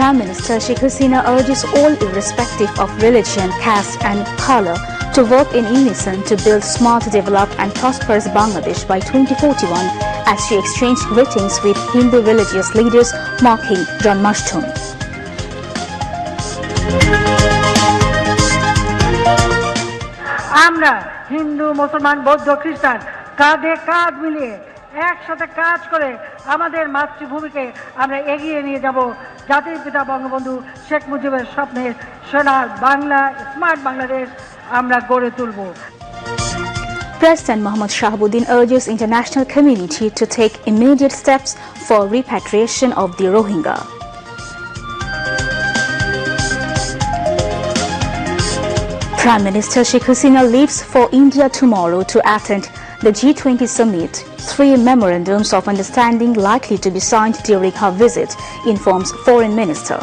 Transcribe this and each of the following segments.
Prime Minister Sheikh Hasina urges all, irrespective of religion, caste and color, to work in unison to build smart, developed and prosperous Bangladesh by 2041 as she exchanged greetings with Hindu religious leaders marking Janmashtami. আমরা হিন্দু, মুসলমান, বৌদ্ধ, খ্রিস্টান কাঁধে কাঁধ মিলিয়ে একসাথে কাজ করে আমাদের মাতৃভূমিকে আমরা এগিয়ে নিয়ে যাব জাতির পিতা বঙ্গবন্ধু শেখ মুজিবের স্বপ্নের সোনার বাংলা, স্মার্ট বাংলাদেশ আমরা গড়ে তুলব। President Mohammad Shahabuddin urges international community to take immediate steps for repatriation of the Rohingya. Prime Minister Sheikh Hasina leaves for India tomorrow to attend the G20 summit. 3 memorandums of understanding likely to be signed during her visit, informs Foreign Minister.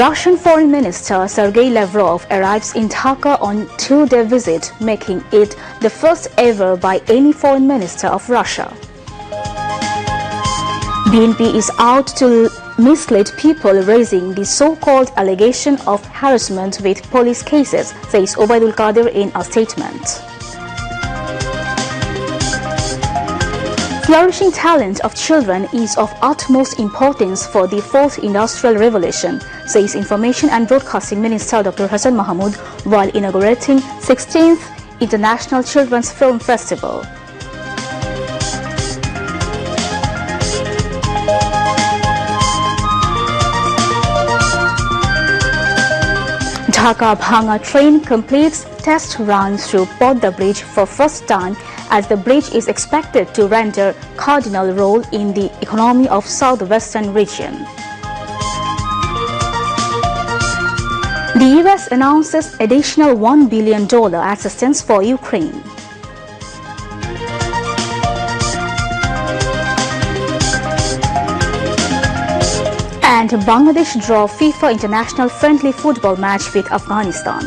Russian Foreign Minister Sergei Lavrov arrives in Dhaka on 2-day visit, making it the first ever by any foreign minister of Russia. BNP is out to mislead people, raising the so-called allegation of harassment with police cases, says Obaidul Qadir in a statement. Flourishing talent of children is of utmost importance for the 4th Industrial Revolution, says Information and Broadcasting Minister Dr. Hassan while inaugurating 16th International Children's Film Festival. Dhaka Bhanga train completes test run through Podda Bridge for first time, as the bridge is expected to render cardinal role in the economy of southwestern region. The US announces additional $1 billion assistance for Ukraine. And Bangladesh draw FIFA international friendly football match with Afghanistan.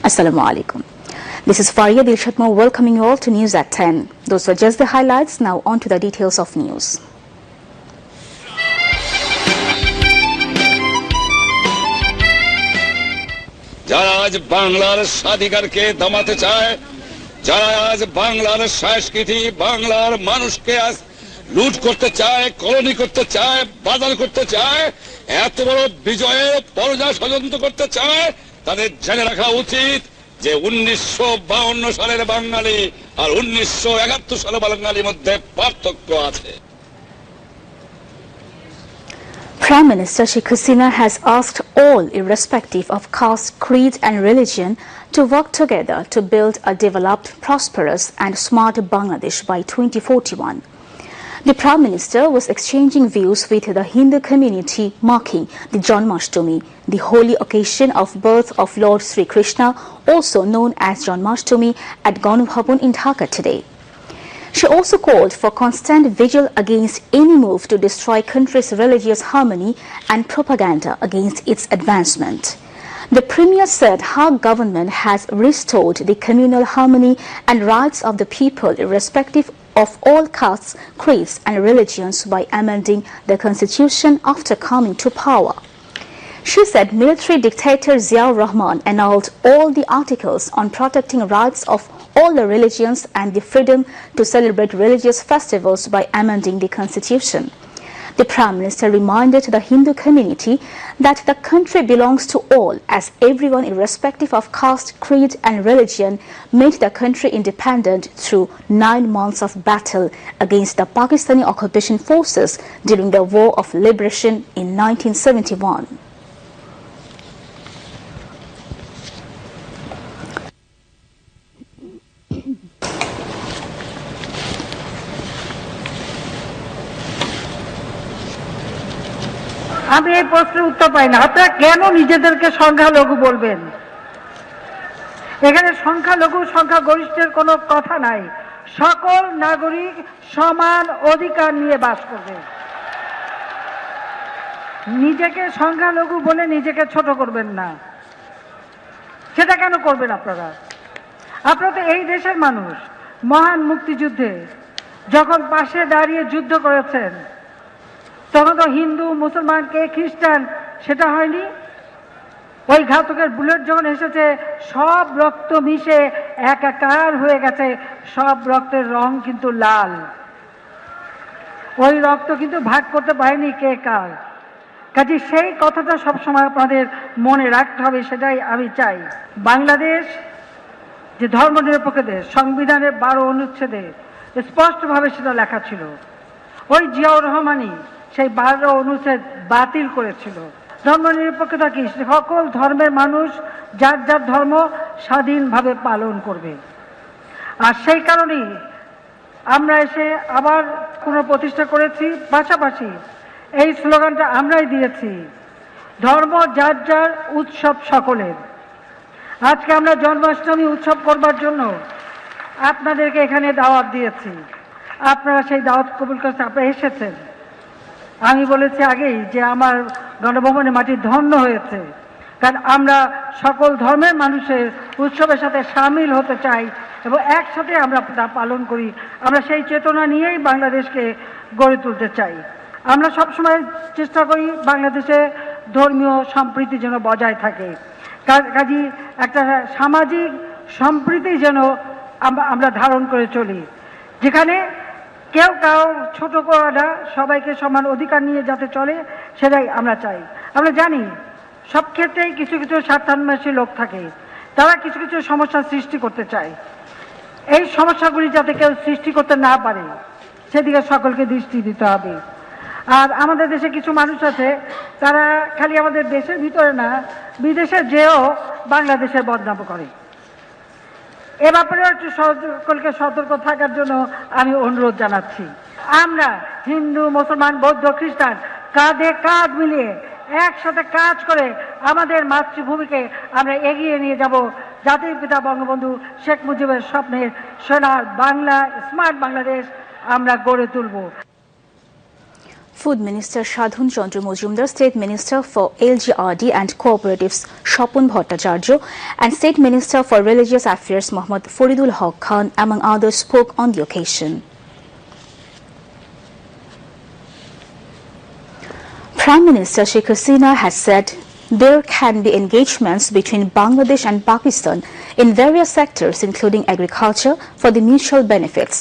Assalamu alaikum. This is Faria Dilshatmo welcoming you all to News at 10. Those were just the highlights. Now on to the details of news. যারা আজ বাংলার স্বাধিকারকে দমাতে চায়, যারা আজ বাংলার সংস্কৃতি, বাংলার মানুষকে আজ লুট করতে চায়, কলোনি করতে চায়, বাজার করতে চায়, এত বড় বিজয়ের পরাজয় ষড়যন্ত্র করতে চায়, তাদের জেনে রাখা উচিত যে 1952 সালের বাঙালি আর 1971 সালের বাঙালির মধ্যে পার্থক্য আছে। Prime Minister Sheikh Hasina has asked all, irrespective of caste, creed and religion, to work together to build a developed, prosperous and smart Bangladesh by 2041. The Prime Minister was exchanging views with the Hindu community marking the Janmashtami, the holy occasion of birth of Lord Sri Krishna, also known as Janmashtami, at Ganu Bhavan in Dhaka today. She also called for constant vigil against any move to destroy country's religious harmony and propaganda against its advancement. The Premier said her government has restored the communal harmony and rights of the people irrespective of all castes, creeds and religions by amending the constitution after coming to power. She said military dictator Ziaur Rahman annulled all the articles on protecting rights of all the religions and the freedom to celebrate religious festivals by amending the constitution. The Prime Minister reminded the Hindu community that the country belongs to all, as everyone irrespective of caste, creed and religion made the country independent through 9 months of battle against the Pakistani occupation forces during the War of Liberation in 1971. আমি এই প্রশ্নের উত্তর পাই না, আপনারা কেন নিজেদেরকে সংখ্যালঘু বলবেন? এখানে সংখ্যালঘু সংখ্যাগরিষ্ঠের কোনো কথা নাই। সকল নাগরিক সমান অধিকার নিয়ে বাস করবে। নিজেকে সংখ্যালঘু বলে নিজেকে ছোট করবেন না। সেটা কেন করবেন আপনারা? আপনারা তো এই দেশের মানুষ। মহান মুক্তিযুদ্ধে যখন পাশে দাঁড়িয়ে যুদ্ধ করেছেন তখন তো হিন্দু মুসলমান কে খ্রিস্টান সেটা হয়নি। ওই ঘাতকের বুলেট যখন এসেছে সব রক্ত মিশে একাকার হয়ে গেছে, সব রক্তের রং কিন্তু লাল। ওই রক্ত কিন্তু ভাগ করতে পারেনি কে কার। কাজে সেই কথাটা সবসময় আপনাদের মনে রাখতে হবে, সেটাই আমি চাই। বাংলাদেশ যে ধর্মনিরপেক্ষ দেশ, সংবিধানের 12 অনুচ্ছেদে স্পষ্টভাবে সেটা লেখা ছিল। ওই জিয়াউর রহমানই সেই 12 অনুচ্ছেদ বাতিল করেছিল। ধর্মনিরপেক্ষতা কি? সকল ধর্মের মানুষ যার যার ধর্ম স্বাধীনভাবে পালন করবে। আর সেই কারণেই আমরা এসে আবার পুনঃপ্রতিষ্ঠা করেছি। পাশাপাশি এই স্লোগানটা আমরাই দিয়েছি, ধর্ম যার যার, উৎসব সকলের। আজকে আমরা জন্মাষ্টমী উৎসব করবার জন্য আপনাদেরকে এখানে দাওয়াত দিয়েছি, আপনারা সেই দাওয়াত কবুল করতে আপনারা এসেছেন। আমি বলেছি আগেই যে আমার গণভবনের মাটি ধন্য হয়েছে, কারণ আমরা সকল ধর্মের মানুষের উৎসবের সাথে সামিল হতে চাই এবং একসাথে আমরা তা পালন করি। আমরা সেই চেতনা নিয়েই বাংলাদেশকে গড়ে তুলতে চাই। আমরা সবসময় চেষ্টা করি বাংলাদেশে ধর্মীয় সম্প্রীতি যেন বজায় থাকে, কাজী একটা সামাজিক সম্প্রীতি যেন আমরা ধারণ করে চলি, যেখানে কেউ কাউ ছোট করা না, সবাইকে সমান অধিকার নিয়ে যাতে চলে, সেটাই আমরা চাই। আমরা জানি সব ক্ষেত্রেই কিছু কিছু স্বার্থান্বেষী লোক থাকে, তারা কিছু কিছু সমস্যার সৃষ্টি করতে চায়। এই সমস্যাগুলি যাতে কেউ সৃষ্টি করতে না পারে সেদিকে সকলকে দৃষ্টি দিতে হবে। আর আমাদের দেশে কিছু মানুষ আছে, তারা খালি আমাদের দেশের ভিতরে না, বিদেশে যেও বাংলাদেশের বদনাম করে। এ ব্যাপারে একটু সকলকে সতর্ক থাকার জন্য আমি অনুরোধ জানাচ্ছি। আমরা হিন্দু মুসলমান বৌদ্ধ খ্রিস্টান কাঁধে কাঁধ মিলিয়ে একসাথে কাজ করে আমাদের মাতৃভূমিকে আমরা এগিয়ে নিয়ে যাব জাতির পিতা বঙ্গবন্ধু শেখ মুজিবের স্বপ্নের সোনার বাংলা, স্মার্ট বাংলাদেশ আমরা গড়ে তুলব। Food Minister Shadhun Chandra Mojumdar, State Minister for LGRD and Cooperatives Shapun Bhattacharya, and State Minister for Religious Affairs Mohammad Faridul Haq Khan, among others, spoke on the occasion. Prime Minister Sheikh Hasina has said there can be engagements between Bangladesh and Pakistan in various sectors, including agriculture, for the mutual benefits.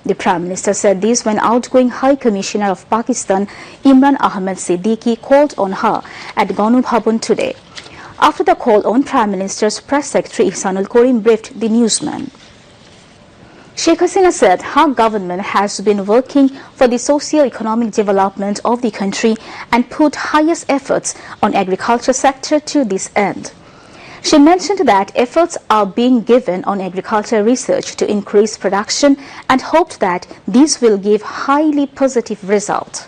The Prime Minister said this when outgoing High Commissioner of Pakistan Imran Ahmed Siddiqui called on her at Ganu Bhavan today. After the call on, Prime Minister's Press Secretary Ihsanul Karim briefed the newsman. Sheikh Hasina said her government has been working for the socio-economic development of the country and put highest efforts on agriculture sector to this end. She mentioned that efforts are being given on agriculture research to increase production and hoped that this will give highly positive result.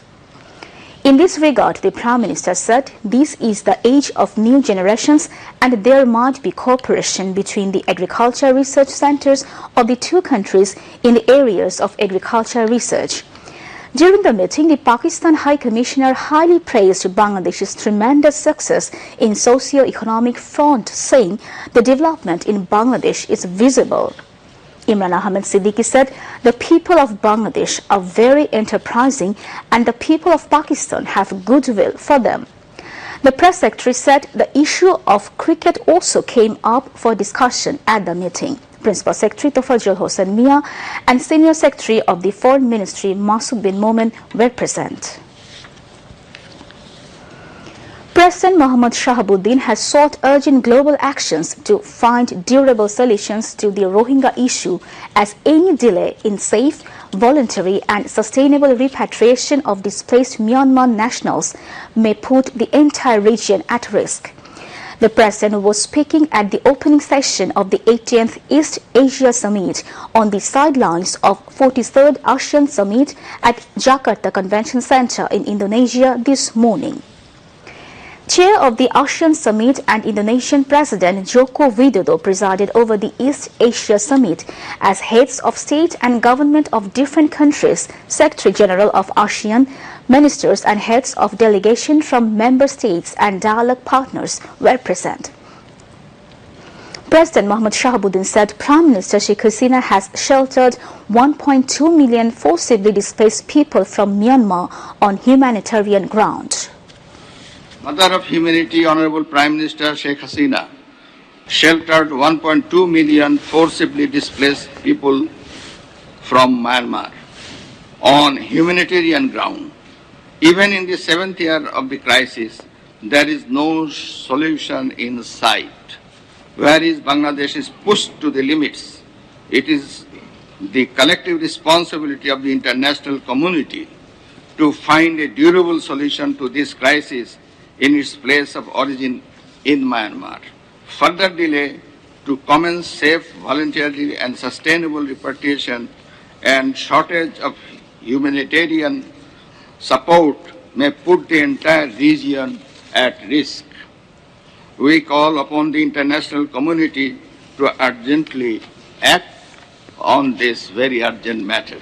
In this regard, the Prime Minister said this is the age of new generations and there might be cooperation between the agriculture research centers of the two countries in the areas of agriculture research. During the meeting, the Pakistan High Commissioner highly praised Bangladesh's tremendous success in socio-economic front, saying the development in Bangladesh is visible. Imran Ahmed Siddiqui said the people of Bangladesh are very enterprising and the people of Pakistan have goodwill for them. The press secretary said the issue of cricket also came up for discussion at the meeting. Principal Secretary Tofajul Hossain Mia and Senior Secretary of the Foreign Ministry Masud bin Momen were present. President Mohammad Shahabuddin has sought urgent global actions to find durable solutions to the Rohingya issue, as any delay in safe, voluntary and sustainable repatriation of displaced Myanmar nationals may put the entire region at risk. The President was speaking at the opening session of the 18th East Asia Summit on the sidelines of 43rd ASEAN Summit at Jakarta Convention Center in Indonesia this morning. Chair of the ASEAN Summit and Indonesian President Joko Widodo presided over the East Asia Summit as heads of state and government of different countries, Secretary General of ASEAN, ministers and heads of delegation from member states and dialogue partners were present. President Mohammad Shahabuddin said Prime Minister Sheikh Hasina has sheltered 1.2 million forcibly displaced people from Myanmar on humanitarian ground. Mother of Humanity, Honorable Prime Minister Sheikh Hasina, sheltered 1.2 million forcibly displaced people from Myanmar on humanitarian ground. Even in the 7th year of the crisis, there is no solution in sight. Whereas Bangladesh is pushed to the limits, it is the collective responsibility of the international community to find a durable solution to this crisis in its place of origin in Myanmar. Further delay to commence safe, voluntary and sustainable repatriation and shortage of humanitarian support may put the entire region at risk. We call upon the international community to urgently act on this very urgent matter.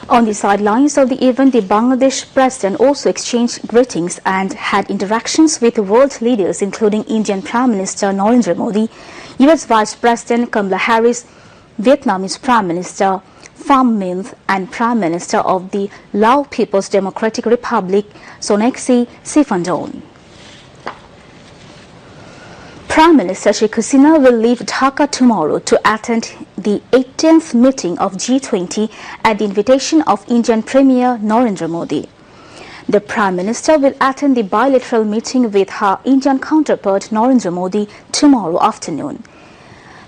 On the sidelines of the event, the Bangladesh president also exchanged greetings and had interactions with world leaders including Indian Prime Minister Narendra Modi, US Vice President Kamala Harris, Vietnamese Prime Minister Pham Minh and Prime Minister of the Lao People's Democratic Republic Soneksi Siphandone. Prime Minister Sheikh Hasina will leave Dhaka tomorrow to attend the 18th meeting of G20 at the invitation of Indian Premier Narendra Modi. The Prime Minister will attend the bilateral meeting with her Indian counterpart Narendra Modi tomorrow afternoon.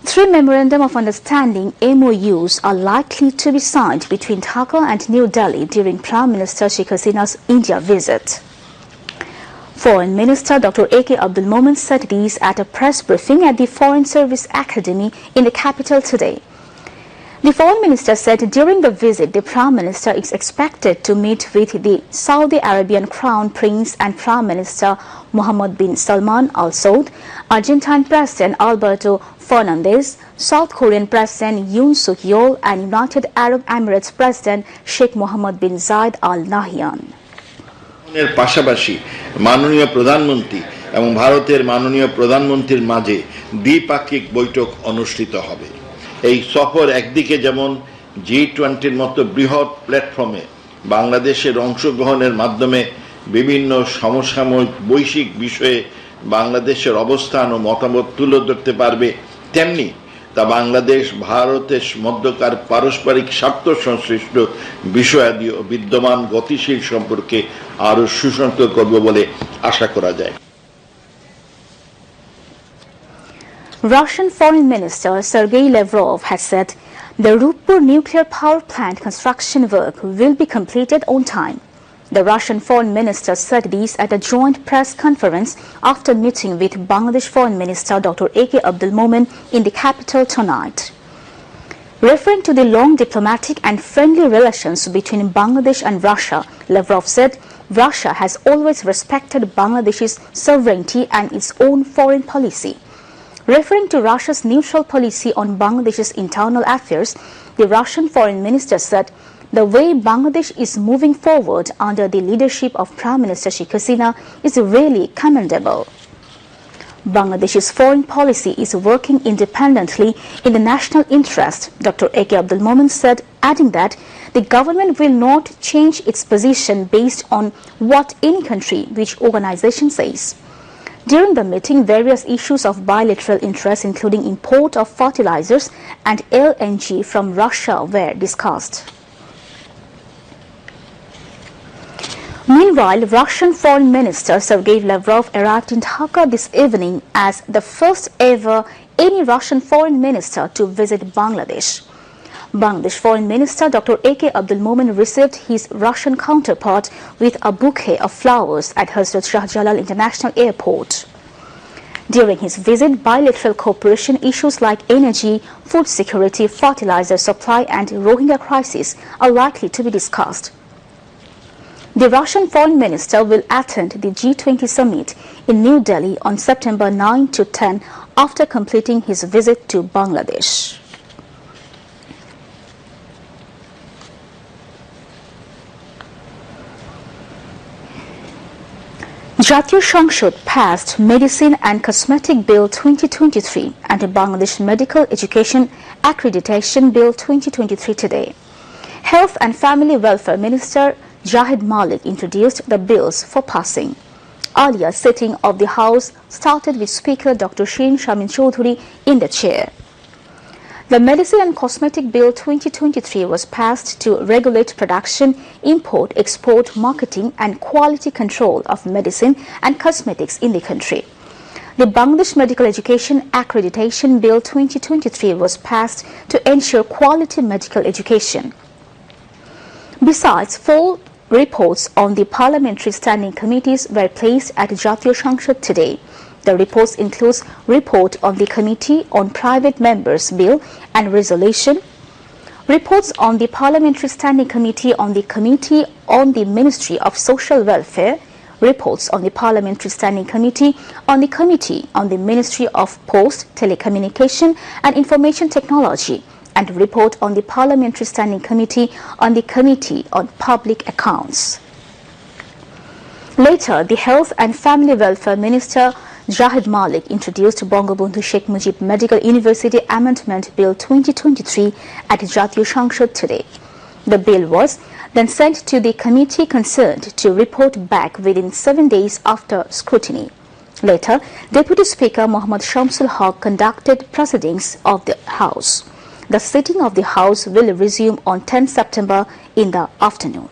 3 Memorandum of Understanding MOUs are likely to be signed between Dhaka and New Delhi during Prime Minister Sheikh Hasina's India visit. Foreign Minister Dr. A.K. Abdul Momen said these at a press briefing at the Foreign Service Academy in the capital today. The Foreign Minister said during the visit, the Prime Minister is expected to meet with the Saudi Arabian Crown Prince and Prime Minister Mohammed bin Salman Al Saud, Argentine President Alberto Fernandez, South Korean President Yoon Suk Yeol and United Arab Emirates President Sheikh Mohammed bin Zayed Al Nahyan. এর পাশাপাশি মাননীয় প্রধানমন্ত্রী এবং ভারতের মাননীয় প্রধানমন্ত্রীর মাঝে দ্বিপাক্ষিক বৈঠক অনুষ্ঠিত হবে। এই সফর একদিকে যেমন G20-র মতো বৃহৎ প্ল্যাটফর্মে বাংলাদেশের অংশগ্রহণের মাধ্যমে বিভিন্ন সমসাময়িক বৈশ্বিক বিষয়ে বাংলাদেশের অবস্থান ও মতামত তুলে ধরতে পারবে, তেমনি তা বাংলাদেশ ভারতের মধ্যকার পারস্পরিক স্বার্থ সংশ্লিষ্ট বিষয়াদি ও বিদ্যমান গতিশীল সম্পর্কে আরো সুসংহত করবে বলে আশা করা যায়। Russian Foreign Minister Sergei Lavrov has said the Rupur nuclear power plant construction work will be completed on time. The Russian Foreign Minister said this at a joint press conference after meeting with Bangladesh Foreign Minister Dr. A.K. Abdul Momen in the capital tonight. Referring to the long diplomatic and friendly relations between Bangladesh and Russia, Lavrov said Russia has always respected Bangladesh's sovereignty and its own foreign policy. Referring to Russia's neutral policy on Bangladesh's internal affairs, the Russian Foreign Minister said the way Bangladesh is moving forward under the leadership of Prime Minister Sheikh Hasina is really commendable. Bangladesh's foreign policy is working independently in the national interest, Dr. A.K. Abdul Momen said, adding that the government will not change its position based on what any country which organization says. During the meeting, various issues of bilateral interest including import of fertilizers and LNG from Russia were discussed. Meanwhile, Russian Foreign Minister Sergei Lavrov arrived in Dhaka this evening as the first ever any Russian foreign minister to visit Bangladesh. Bangladesh Foreign Minister Dr. A.K. Abdul Momen received his Russian counterpart with a bouquet of flowers at Hazrat Shah Jalal International Airport. During his visit, bilateral cooperation issues like energy, food security, fertilizer supply and Rohingya crisis are likely to be discussed. The Russian Foreign Minister will attend the G20 summit in New Delhi on September 9 to 10 after completing his visit to Bangladesh. Jatiya সংসদ passed Medicine and Cosmetic Bill 2023 and Bangladesh Medical Education Accreditation Bill 2023 today. Health and Family Welfare Minister Jahid Malik introduced the bills for passing. Earlier sitting of the House started with Speaker Dr. Sheen Shamin Choudhury in the chair. The Medicine and Cosmetic Bill 2023 was passed to regulate production, import, export, marketing and quality control of medicine and cosmetics in the country. The Bangladesh Medical Education Accreditation Bill 2023 was passed to ensure quality medical education. Besides, 4 reports on the parliamentary standing committees were placed at Jatiya সংসদ today. The reports includes report on the Committee on Private Members Bill and Resolution, reports on the Parliamentary Standing Committee on the Committee on the Ministry of Social Welfare, reports on the Parliamentary Standing Committee on the Ministry of Post, Telecommunication and Information Technology, and report on the Parliamentary Standing Committee on the Committee on Public Accounts. Later, the Health and Family Welfare Minister Jahid Malik introduced Bangabandhu Sheikh Mujib Medical University Amendment Bill 2023 at Jatiya সংসদ today. The bill was then sent to the committee concerned to report back within 7 days after scrutiny. Later, Deputy Speaker Muhammad Shamsul Haq conducted proceedings of the House. The sitting of the House will resume on 10 September in the afternoon.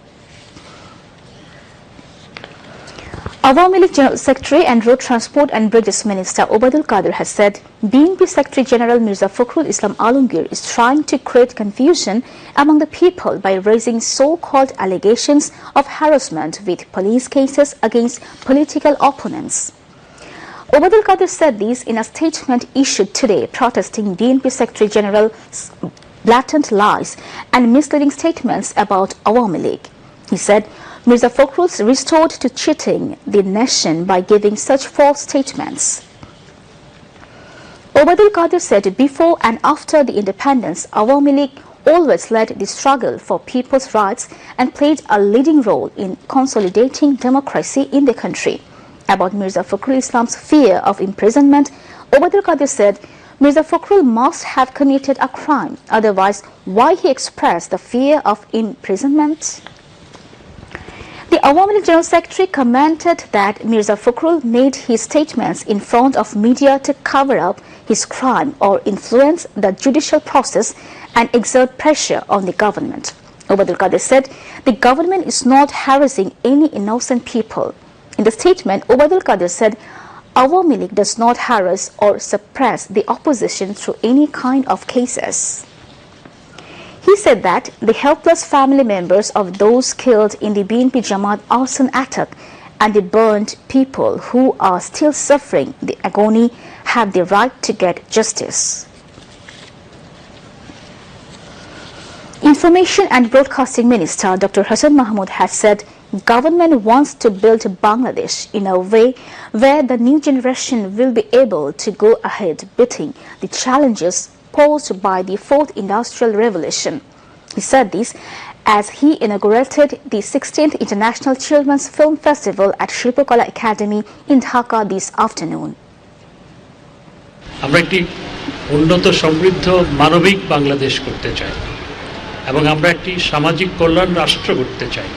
Awami League General Secretary and Road Transport and Bridges Minister Obaidul Qadir has said BNP Secretary General Mirza Fakhrul Islam Alamgir is trying to create confusion among the people by raising so-called allegations of harassment with police cases against political opponents. Obaidul Qadir said this in a statement issued today protesting BNP Secretary General's blatant lies and misleading statements about Awami League. He said Mirza Fakhrul restored to cheating the nation by giving such false statements. Obaidul Qadir said before and after the independence, Awami League always led the struggle for people's rights and played a leading role in consolidating democracy in the country. About Mirza Fakhrul Islam's fear of imprisonment, Obaidul Qadir said Mirza Fakhrul must have committed a crime, otherwise why he expressed the fear of imprisonment? The Awami League General Secretary commented that Mirza Fakhrul made his statements in front of media to cover up his crime or influence the judicial process and exert pressure on the government. Obaidul Qadir said the government is not harassing any innocent people. In the statement, Obaidul Qadir said Awami League does not harass or suppress the opposition through any kind of cases. He said that the helpless family members of those killed in the BNP Jamaat arson attack and the burnt people who are still suffering the agony have the right to get justice. Information and Broadcasting Minister Dr. Hassan Mahmood has said government wants to build Bangladesh in a way where the new generation will be able to go ahead beating the challenges posed by the Fourth Industrial Revolution. He said this as he inaugurated the 16th International Children's Film Festival at Shilpokala Academy in Dhaka this afternoon. আমরা একটি উন্নত সমৃদ্ধ মানবিক বাংলাদেশ করতে চাই এবং আমরা একটি সামাজিক কল্যাণ রাষ্ট্র করতে চাই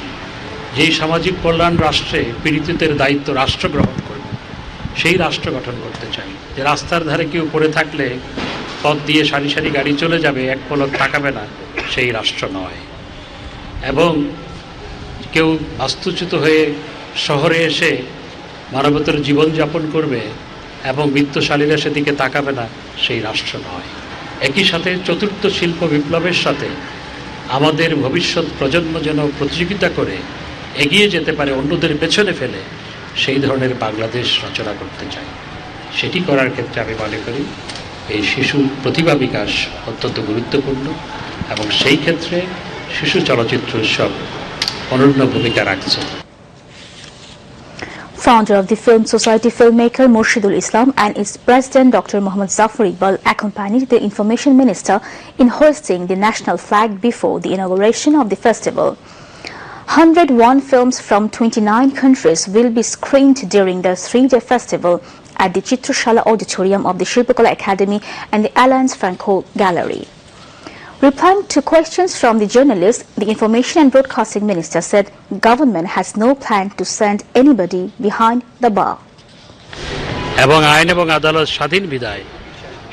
যেই সামাজিক কল্যাণ রাষ্ট্রে পীড়িতদের দায়িত্ব রাষ্ট্র গ্রহণ করবে সেই রাষ্ট্র গঠন করতে চাই যে রাস্তার ধারে কেউ পড়ে থাকলে পথ দিয়ে সারি সারি গাড়ি চলে যাবে এক পলক তাকাবে না সেই রাষ্ট্র নয় এবং কেউ বাস্তুচ্যুত হয়ে শহরে এসে মানবতার জীবনযাপন করবে এবং বিত্তশালীরা সেদিকে তাকাবে না সেই রাষ্ট্র নয় একই সাথে চতুর্থ শিল্প বিপ্লবের সাথে আমাদের ভবিষ্যৎ প্রজন্ম যেন প্রতিযোগিতা করে এগিয়ে যেতে পারে অন্যদের পেছনে ফেলে সেই ধরনের বাংলাদেশ রচনা করতে চাই সেটি করার ক্ষেত্রে আমি মনে করি এই শিশু প্রতিভা বিকাশ অত্যন্ত গুরুত্বপূর্ণ এবং সেই ক্ষেত্রে শিশু চলচ্চিত্র উৎসব অনন্য ভূমিকা রাখছে Founder of the Film Society filmmaker Murshidul Islam and its president Dr. Muhammad Zafar Iqbal accompanied the Information Minister in hoisting the national flag before the inauguration of the festival. 101 films from 29 countries will be screened during the 3-day festival at the Chitrashala Auditorium of the Shilpakala Academy and the Alliance Franco Gallery. Replying to questions from the journalists, the Information and Broadcasting Minister said government has no plan to send anybody behind the bar. এবং আইন এবং আদালত স্বাধীন বিধায়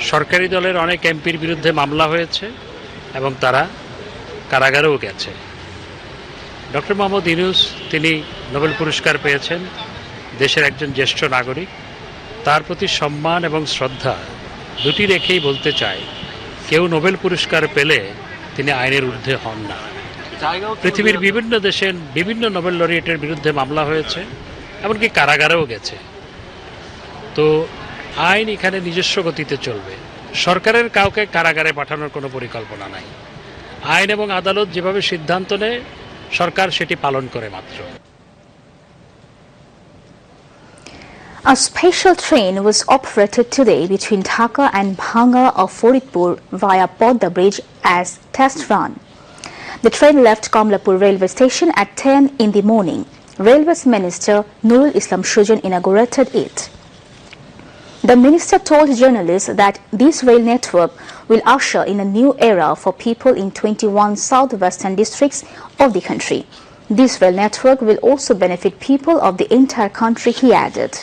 সরকারি দলের অনেক এমপির বিরুদ্ধে মামলা হয়েছে এবং তারা কারাগারেও গেছে। ডক্টর মোহাম্মদ ইউনূস তিনি নোবেল পুরস্কার পেয়েছেন, দেশের একজন জ্যেষ্ঠ নাগরিক, তার প্রতি সম্মান এবং শ্রদ্ধা দুটি রেখেই বলতে চাই, কেউ নোবেল পুরস্কার পেলে তিনি আইনের ঊর্ধ্বে হন না। পৃথিবীর বিভিন্ন দেশে বিভিন্ন নোবেল লরিয়েটের বিরুদ্ধে মামলা হয়েছে, এমনকি কারাগারেও গেছে। তো আইন এখানে নিজস্ব গতিতে চলবে, সরকারের কাউকে কারাগারে পাঠানোর কোনো পরিকল্পনা নাই। আইন এবং আদালত যেভাবে সিদ্ধান্ত নেয় সরকার সেটি পালন করে মাত্র। A special train was operated today between Dhaka and Bhanga of Faridpur via Podda Bridge as test run. The train left Kamlapur railway station at 10 in the morning. Railways Minister Nurul Islam Sujan inaugurated it. The minister told journalists that this rail network will usher in a new era for people in 21 southwestern districts of the country. This rail network will also benefit people of the entire country, he added.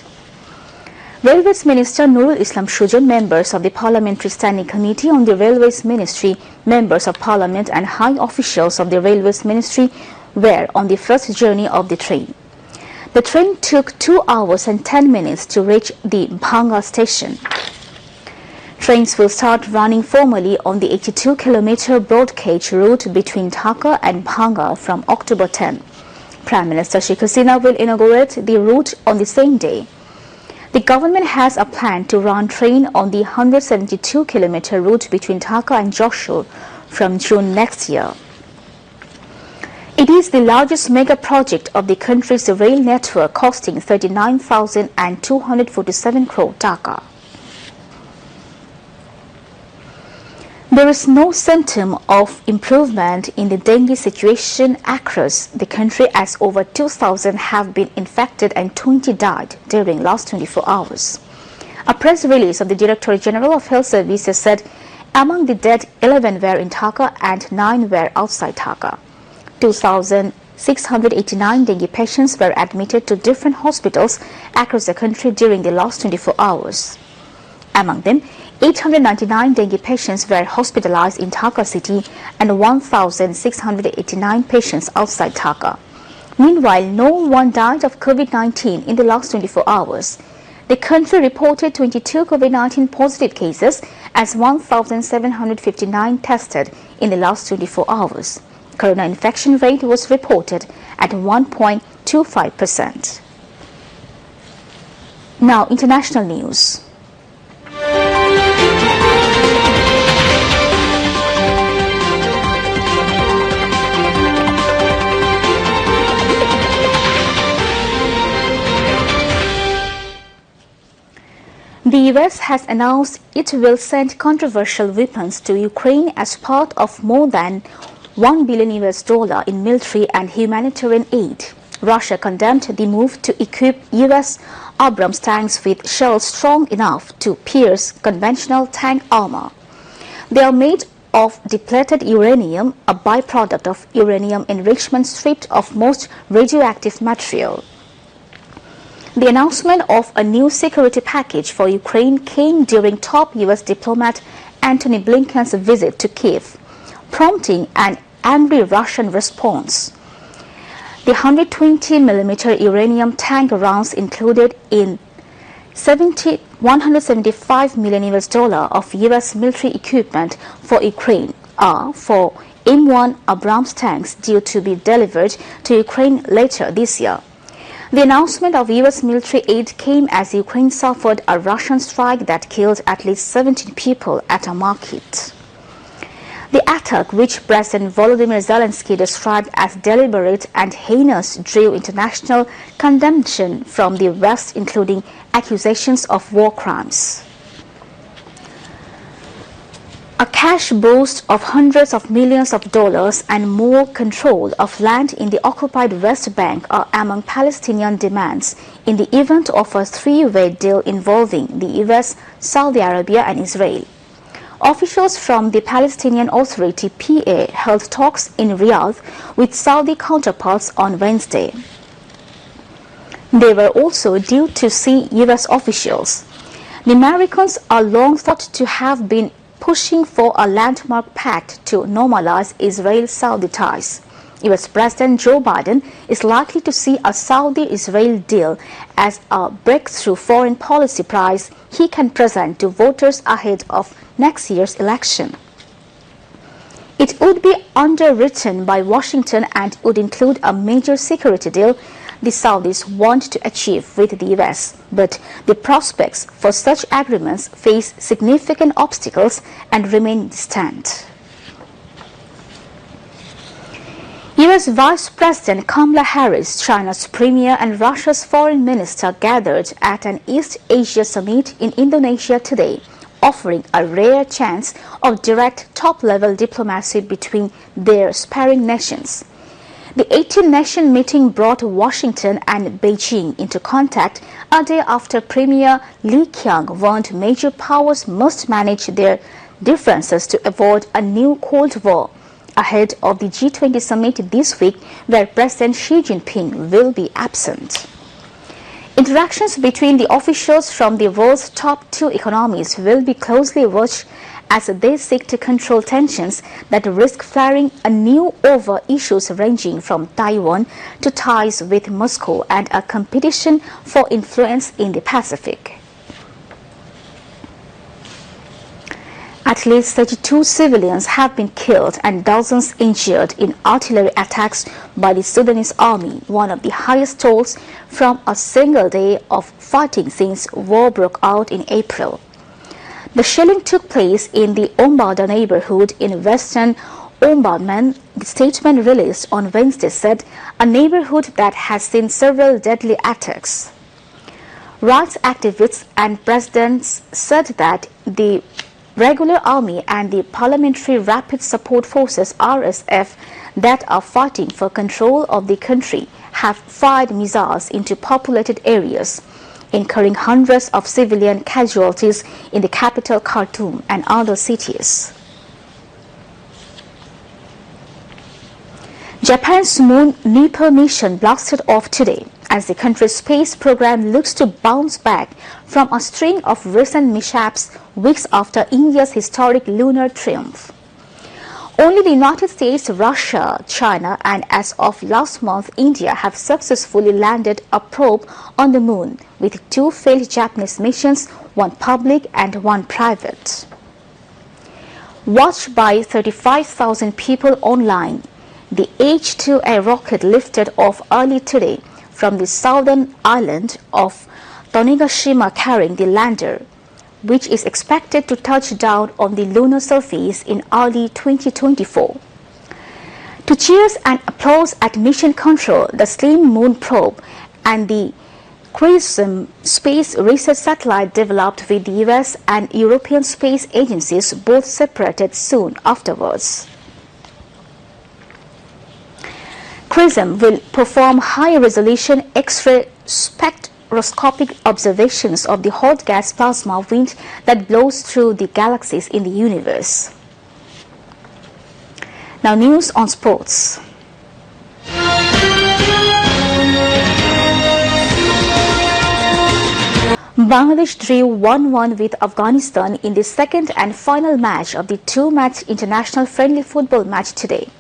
Railways Minister Nurul Islam Sujan, members of the Parliamentary Standing Committee on the Railways Ministry, members of Parliament and high officials of the Railways Ministry were on the first journey of the train. The train took 2 hours and 10 minutes to reach the Bhanga station. Trains will start running formally on the 82-kilometer broad gauge route between Dhaka and Bhanga from October 10. Prime Minister Sheikh Hasina will inaugurate the route on the same day. The government has a plan to run train on the 172-kilometer route between Dhaka and Joshua from June next year. It is the largest mega project of the country's rail network, costing 39,247 crore taka. There is no symptom of improvement in the dengue situation across the country, as over 2,000 have been infected and 20 died during last 24 hours. A press release of the Directorate General of Health Services said among the dead, 11 were in Dhaka and 9 were outside Dhaka. 2,689 dengue patients were admitted to different hospitals across the country during the last 24 hours. Among them, 899 dengue patients were hospitalized in Dhaka city and 1,689 patients outside Dhaka. Meanwhile, no one died of COVID-19 in the last 24 hours. The country reported 22 COVID-19 positive cases as 1,759 tested in the last 24 hours. Corona infection rate was reported at 1.25%. Now, international news. The US has announced it will send controversial weapons to Ukraine as part of more than $1 billion in military and humanitarian aid. Russia condemned the move to equip US Abrams tanks with shells strong enough to pierce conventional tank armor. They are made of depleted uranium, a byproduct of uranium enrichment stripped of most radioactive material. The announcement of a new security package for Ukraine came during top US diplomat Antony Blinken's visit to Kyiv, prompting an angry Russian response. The 120mm uranium tank rounds included in $175 million of US military equipment for Ukraine are for M1 Abrams tanks due to be delivered to Ukraine later this year. The announcement of US military aid came as Ukraine suffered a Russian strike that killed at least 17 people at a market. The attack, which President Volodymyr Zelensky described as deliberate and heinous, drew international condemnation from the West, including accusations of war crimes. A cash boost of hundreds of millions of dollars and more control of land in the occupied West Bank are among Palestinian demands in the event of a three-way deal involving the US, Saudi Arabia and Israel. Officials from the Palestinian Authority PA held talks in Riyadh with Saudi counterparts on Wednesday. They were also due to see US officials. The Americans are long thought to have been pushing for a landmark pact to normalize Israel-Saudi ties. US President Joe Biden is likely to see a Saudi-Israel deal as a breakthrough foreign policy prize he can present to voters ahead of next year's election. It would be underwritten by Washington and would include a major security deal the Saudis want to achieve with the US, but the prospects for such agreements face significant obstacles and remain distant. US Vice President Kamala Harris, China's premier and Russia's foreign minister gathered at an East Asia summit in Indonesia today, offering a rare chance of direct top-level diplomacy between their sparring nations. The 18-nation meeting brought Washington and Beijing into contact a day after Premier Li Qiang warned major powers must manage their differences to avoid a new Cold War, ahead of the G20 summit this week where President Xi Jinping will be absent. Interactions between the officials from the world's top two economies will be closely watched as they seek to control tensions that risk flaring anew over issues ranging from Taiwan to ties with Moscow and a competition for influence in the Pacific. At least 32 civilians have been killed and dozens injured in artillery attacks by the Sudanese army, one of the highest tolls from a single day of fighting since war broke out in April. The shelling took place in the Ombada neighborhood in western Omdurman. The statement released on Wednesday said, a neighborhood that has seen several deadly attacks. Rights activists and presidents said that the regular army and the Parliamentary Rapid Support Forces (RSF) that are fighting for control of the country have fired missiles into populated areas, incurring hundreds of civilian casualties in the capital Khartoum and other cities. Japan's moon NEPA mission blasted off today as the country's space program looks to bounce back from a string of recent mishaps weeks after India's historic lunar triumph. Only the United States, Russia, China, and as of last month, India have successfully landed a probe on the moon, with two failed Japanese missions, one public and one private. Watched by 35,000 people online, the H-2A rocket lifted off early today from the southern island of Tanegashima carrying the lander, which is expected to touch down on the lunar surface in early 2024. To cheers and applause at mission control, the slim moon probe and the CRISM space research satellite developed with the US and European space agencies both separated soon afterwards. CRISM will perform high-resolution X-ray spectroscopic observations of the hot gas plasma wind that blows through the galaxies in the universe. Now news on sports. Bangladesh drew 1-1 with Afghanistan in the second and final match of the two-match international friendly football match today.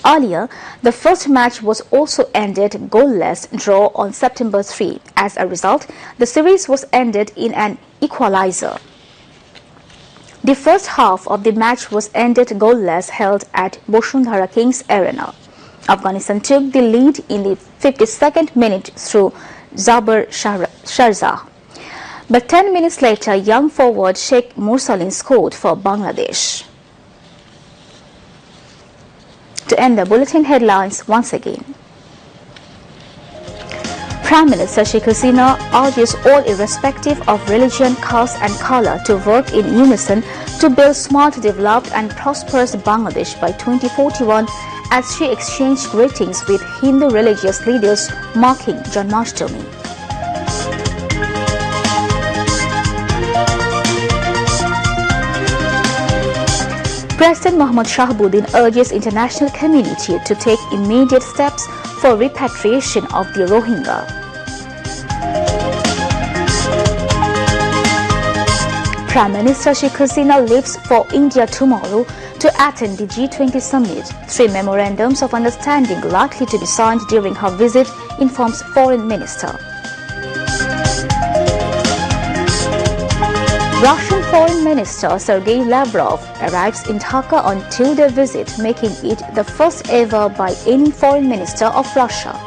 Earlier, the first match was also ended goalless draw on September 3. As a result, the series was ended in an equalizer. The first half of the match was ended goalless held at Bosundhara Kings Arena. Afghanistan took the lead in the 52nd minute through Zabar Sharzah. But 10 minutes later, young forward Sheikh Mursalin scored for Bangladesh. To end the bulletin headlines once again. Prime Minister Sheikh Hasina urges all, irrespective of religion, caste and color, to work in unison to build smart, developed and prosperous Bangladesh by 2041 as she exchanged greetings with Hindu religious leaders marking Janmashtami. President Mohammad Shahbuddin urges international community to take immediate steps for repatriation of the Rohingya. Prime Minister Sheikh Hasina leaves for India tomorrow to attend the G20 summit. 3 memorandums of understanding likely to be signed during her visit, informs Foreign Minister. Russian Foreign Minister Sergei Lavrov arrives in Dhaka on 2-day visit, making it the first ever by any foreign minister of Russia.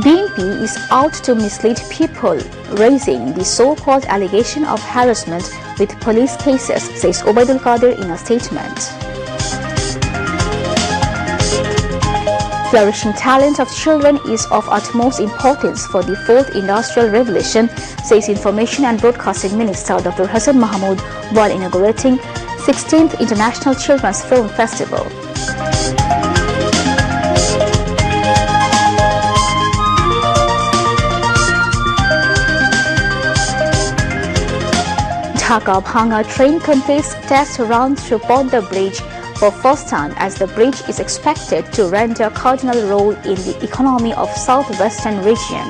BNP is out to mislead people, raising the so-called allegation of harassment with police cases, says Obaidul Qadir in a statement. Flourishing talent of children is of utmost importance for the 4th Industrial Revolution, says Information and Broadcasting Minister Dr. Hassan Mahmood while inaugurating 16th International Children's Film Festival. Dhaka-Bhanga train completes test run through Podda Bridge for first time, as the bridge is expected to render cardinal role in the economy of southwestern region.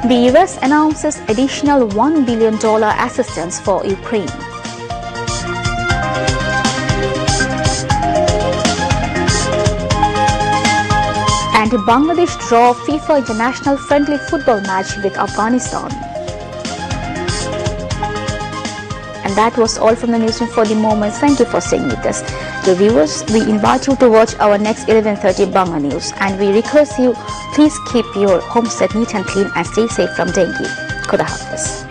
The US announces additional $1 billion assistance for Ukraine. And Bangladesh draw FIFA international friendly football match with Afghanistan. And that was all from the newsroom for the moment. Thank you for staying with us. The viewers, we invite you to watch our next 11:30 Bangla News, and we request you, please keep your homestead neat and clean and stay safe from dengue. Khuda Hafiz.